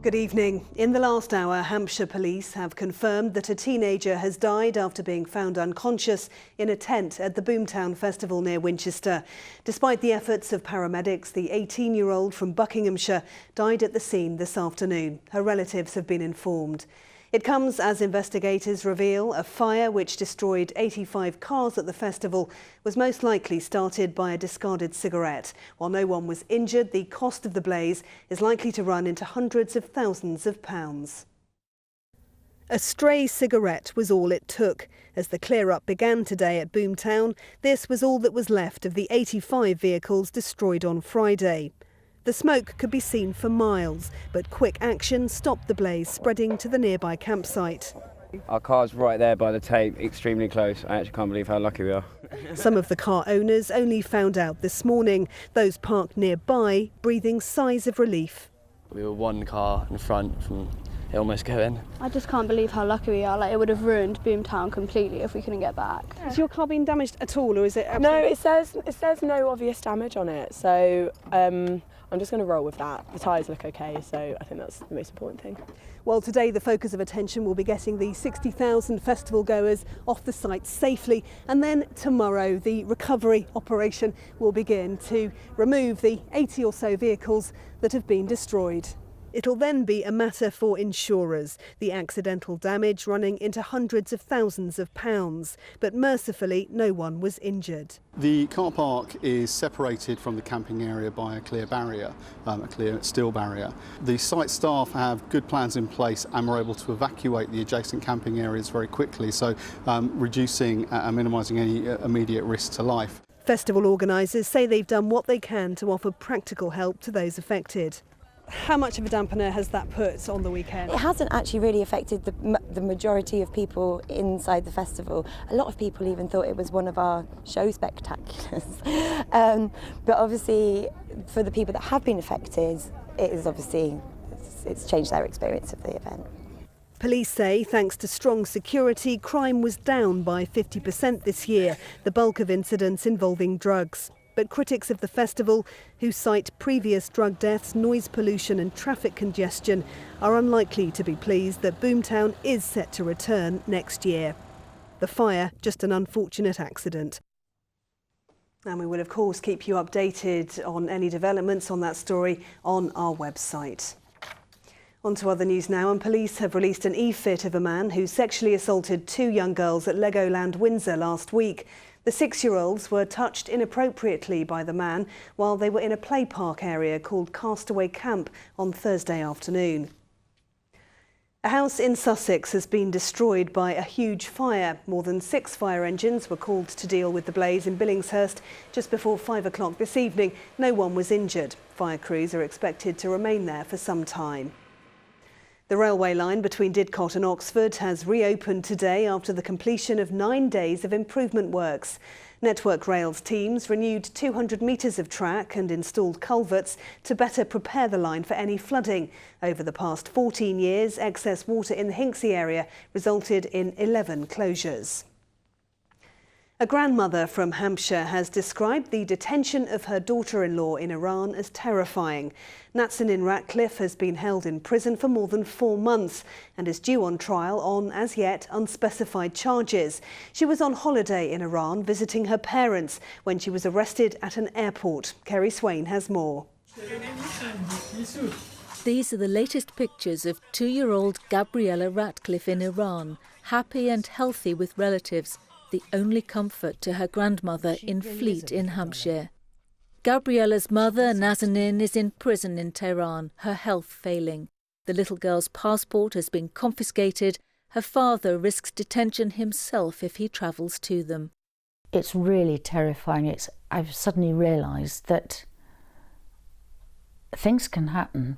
Good evening. In the last hour, Hampshire police have confirmed that a teenager has died after being found unconscious in a tent at the Boomtown Festival near Winchester. Despite the efforts of paramedics, the 18-year-old from Buckinghamshire died at the scene this afternoon. Her relatives have been informed. It comes as investigators reveal a fire which destroyed 85 cars at the festival was most likely started by a discarded cigarette. While no one was injured, the cost of the blaze is likely to run into hundreds of thousands of pounds. A stray cigarette was all it took. As the clear-up began today at Boomtown, this was all that was left of the 85 vehicles destroyed on Friday. The smoke could be seen for miles, but quick action stopped the blaze spreading to the nearby campsite. Our car's right there by the tape, extremely close. I actually can't believe how lucky we are. Some of the car owners only found out this morning. Those parked nearby breathing sighs of relief. We were one car in front from it almost going. I just can't believe how lucky we are. Like, it would have ruined Boomtown completely if we couldn't get back. Has your car been damaged at all, or is it? No, it says no obvious damage on it. So I'm just going to roll with that. The tyres look okay, so I think that's the most important thing. Well, today the focus of attention will be getting the 60,000 festival goers off the site safely, and then tomorrow the recovery operation will begin to remove the 80 or so vehicles that have been destroyed. It'll then be a matter for insurers, the accidental damage running into hundreds of thousands of pounds. But mercifully, no one was injured. The car park is separated from the camping area by a clear barrier, a clear steel barrier. The site staff have good plans in place and were able to evacuate the adjacent camping areas very quickly, so reducing and minimising any immediate risk to life. Festival organisers say they've done what they can to offer practical help to those affected. How much of a dampener has that put on the weekend? It hasn't actually really affected the majority of people inside the festival. A lot of people even thought it was one of our show spectaculars. But obviously, for the people that have been affected, it's changed their experience of the event. Police say, thanks to strong security, crime was down by 50% this year, the bulk of incidents involving drugs. But critics of the festival, who cite previous drug deaths, noise pollution and traffic congestion, are unlikely to be pleased that Boomtown is set to return next year. The fire, just an unfortunate accident. And we will, of course, keep you updated on any developments on that story on our website. On to other news now, and police have released an e-fit of a man who sexually assaulted 2 young girls at Legoland Windsor last week. The 6-year-olds were touched inappropriately by the man while they were in a play park area called Castaway Camp on Thursday afternoon. A house in Sussex has been destroyed by a huge fire. More than 6 fire engines were called to deal with the blaze in Billingshurst just before 5 o'clock this evening. No one was injured. Fire crews are expected to remain there for some time. The railway line between Didcot and Oxford has reopened today after the completion of 9 days of improvement works. Network Rail's teams renewed 200 metres of track and installed culverts to better prepare the line for any flooding. Over the past 14 years, excess water in the Hinksey area resulted in 11 closures. A grandmother from Hampshire has described the detention of her daughter-in-law in Iran as terrifying. Nazanin Ratcliffe has been held in prison for more than 4 months and is due on trial on, as yet, unspecified charges. She was on holiday in Iran visiting her parents when she was arrested at an airport. Kerry Swain has more. These are the latest pictures of 2-year-old Gabriella Ratcliffe in Iran, happy and healthy with relatives, the only comfort to her grandmother in Fleet in Hampshire. Gabriella's mother, Nazanin, is in prison in Tehran, her health failing. The little girl's passport has been confiscated. Her father risks detention himself if he travels to them. It's really terrifying. I've suddenly realised that things can happen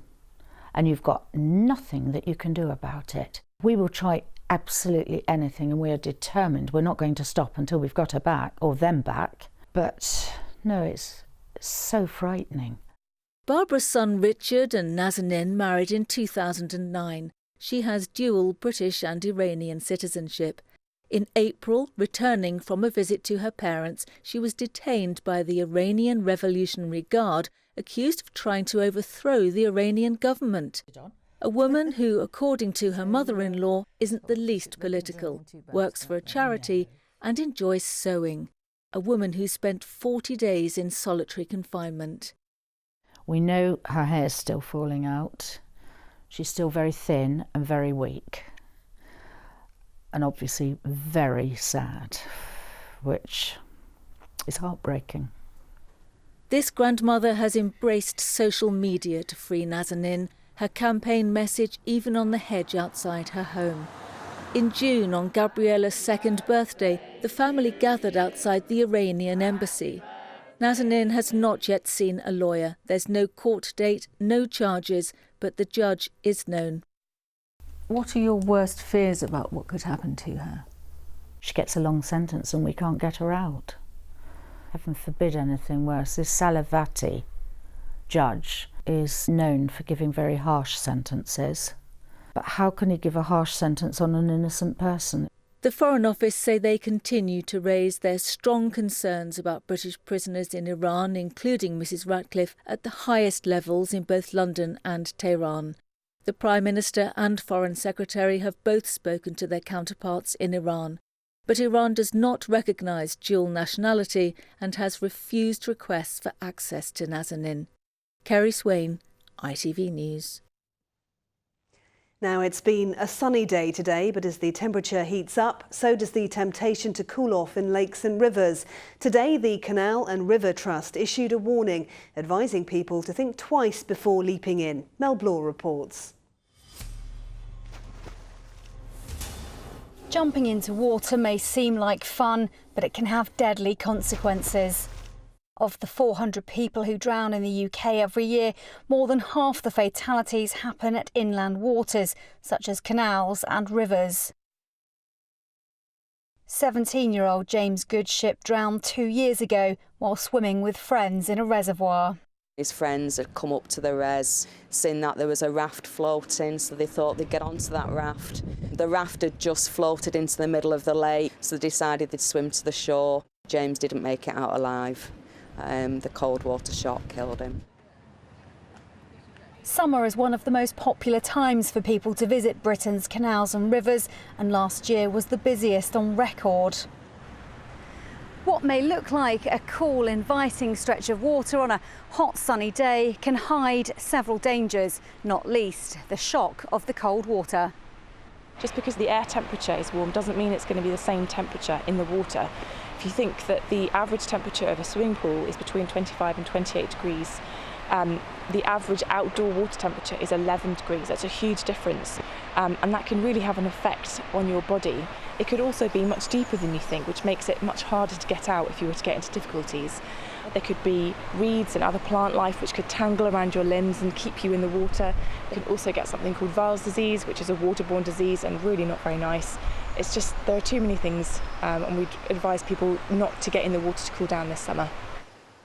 and you've got nothing that you can do about it. We will try absolutely anything, and we are determined. We're not going to stop until we've got her back, or them back. But no, it's so frightening. Barbara's son Richard and Nazanin married in 2009. She has dual British and Iranian citizenship. In April, returning from a visit to her parents, she was detained by the Iranian Revolutionary Guard, accused of trying to overthrow the Iranian government. a woman who, according to her mother-in-law, isn't the least political, works for a charity and enjoys sewing. A woman who spent 40 days in solitary confinement. We know her hair's still falling out. She's still very thin and very weak. And obviously very sad, which is heartbreaking. This grandmother has embraced social media to free Nazanin, her campaign message even on the hedge outside her home. In June, on Gabriella's second birthday, the family gathered outside the Iranian embassy. Nazanin has not yet seen a lawyer. There's no court date, no charges, but the judge is known. What are your worst fears about what could happen to her? She gets a long sentence and we can't get her out. Heaven forbid anything worse. This Salavati judge is known for giving very harsh sentences. But how can he give a harsh sentence on an innocent person? The Foreign Office say they continue to raise their strong concerns about British prisoners in Iran, including Mrs Ratcliffe, at the highest levels in both London and Tehran. The Prime Minister and Foreign Secretary have both spoken to their counterparts in Iran. But Iran does not recognise dual nationality and has refused requests for access to Nazanin. Kerry Swain, ITV News. Now, it's been a sunny day today, but as the temperature heats up, so does the temptation to cool off in lakes and rivers. Today, the Canal and River Trust issued a warning, advising people to think twice before leaping in. Mel Blaw reports. Jumping into water may seem like fun, but it can have deadly consequences. Of the 400 people who drown in the UK every year, more than half the fatalities happen at inland waters, such as canals and rivers. 17-year-old James Goodship drowned 2 years ago while swimming with friends in a reservoir. His friends had come up to the res, seen that there was a raft floating, so they thought they'd get onto that raft. The raft had just floated into the middle of the lake, so they decided they'd swim to the shore. James didn't make it out alive. The cold water shock killed him. Summer is one of the most popular times for people to visit Britain's canals and rivers, and last year was the busiest on record. What may look like a cool, inviting stretch of water on a hot, sunny day can hide several dangers, not least the shock of the cold water. Just because the air temperature is warm doesn't mean it's going to be the same temperature in the water. If you think that the average temperature of a swimming pool is between 25 and 28 degrees, the average outdoor water temperature is 11 degrees. That's a huge difference, and that can really have an effect on your body. It could also be much deeper than you think, which makes it much harder to get out if you were to get into difficulties. There could be reeds and other plant life which could tangle around your limbs and keep you in the water. You could also get something called Weil's disease, which is a waterborne disease and really not very nice. It's just, there are too many things, and we'd advise people not to get in the water to cool down this summer.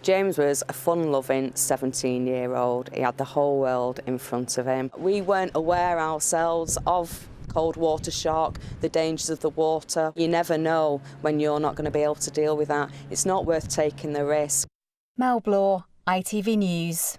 James was a fun-loving 17-year-old. He had the whole world in front of him. We weren't aware ourselves of cold water shock, the dangers of the water. You never know when you're not going to be able to deal with that. It's not worth taking the risk. Mel Blaw, ITV News.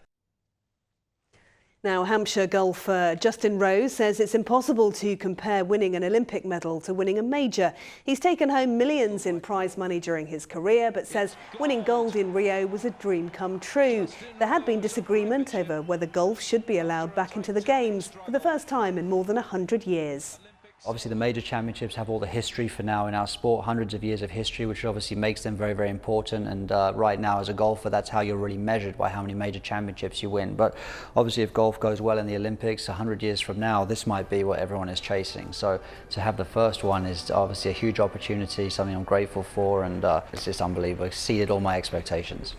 Now, Hampshire golfer Justin Rose says it's impossible to compare winning an Olympic medal to winning a major. He's taken home millions in prize money during his career, but says winning gold in Rio was a dream come true. There had been disagreement over whether golf should be allowed back into the Games for the first time in more than 100 years. Obviously the major championships have all the history for now in our sport, hundreds of years of history, which obviously makes them very, very important. And right now as a golfer, that's how you're really measured, by how many major championships you win. But obviously if golf goes well in the Olympics 100 years from now, this might be what everyone is chasing. So to have the first one is obviously a huge opportunity, something I'm grateful for, and it's just unbelievable. It exceeded all my expectations.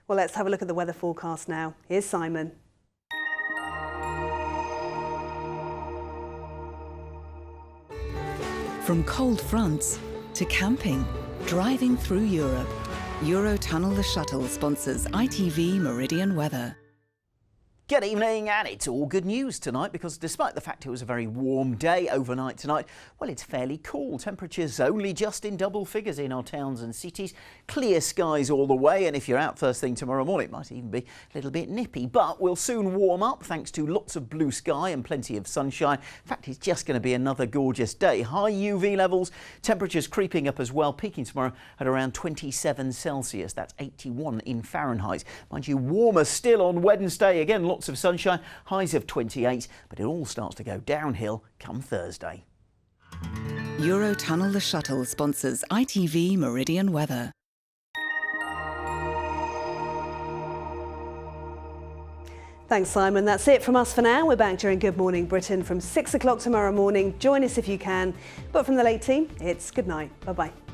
Well, let's have a look at the weather forecast now. Here's Simon. From cold fronts to camping, driving through Europe, Eurotunnel the Shuttle sponsors ITV Meridian weather. Good evening, and it's all good news tonight because despite the fact it was a very warm day overnight tonight, well, it's fairly cool. Temperatures only just in double figures in our towns and cities. Clear skies all the way, and if you're out first thing tomorrow morning, it might even be a little bit nippy, but we'll soon warm up thanks to lots of blue sky and plenty of sunshine. In fact, it's just going to be another gorgeous day. High UV levels, temperatures creeping up as well, peaking tomorrow at around 27 Celsius. That's 81 in Fahrenheit. Mind you, warmer still on Wednesday. Again, lots of sunshine, highs of 28, but it all starts to go downhill come Thursday. Eurotunnel the Shuttle sponsors ITV Meridian weather. Thanks, Simon. That's it from us for now. We're back during Good Morning Britain from 6 o'clock tomorrow morning. Join us if you can. But from the late team, it's good night. Bye-bye.